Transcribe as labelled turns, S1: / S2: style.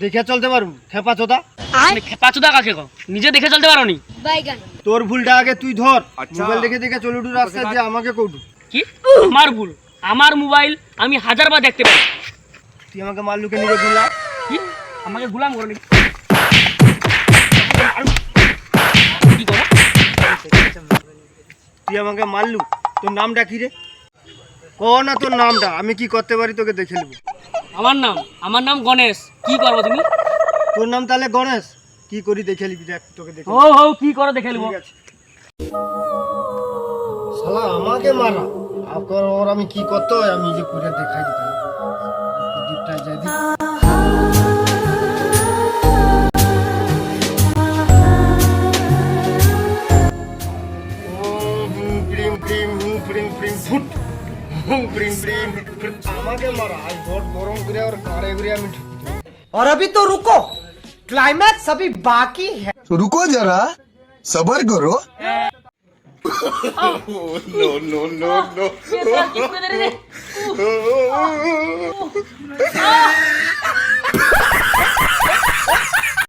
S1: দেখে চলতে পারুন খেপা চোদা।
S2: খেপা চোদা কাকে কও? নিজে দেখে চলতে পারো নি?
S1: তোর ভুলটা আগে তুই ধর। মোবাইল দেখে দেখে চলুটু রাস্তায় যে আমাকে কৌটু।
S2: কি আমার ভুল? আমার মোবাইল আমি হাজারবার দেখতে পাই।
S1: তুই আমাকে মাল্লুকে নিয়ে গুলা।
S2: কি আমাকে গোলাম করো নাকি? কি করো?
S1: তুই আমাকে মারলু, তোর নামটা কি রে? ক না তোর নামটা, আমি কি করতে পারি তোকে দেখে নেবো।
S2: আমার নাম গণেশ। কি করবো তুমি?
S1: তোর নাম তাহলে গণেশ, কি করি দেখে নিবি, দেখ তোকে দেখে
S2: ও হো কি করো দেখে নেবো।
S1: ঠিক আছে। শালা আমাকে মারা, আর ওর আমি কি করতে হয় আমি যে করে দেখাই দিতাম। দ্বীপটায় যাই দিই। আমাকে মারা আজ ভোট গরম করে ওর কারে ঘুরে আমি
S3: और अभी तो रुको, क्लाइमैक्स अभी बाकी है।
S4: रुको जरा सबर करो।
S2: नो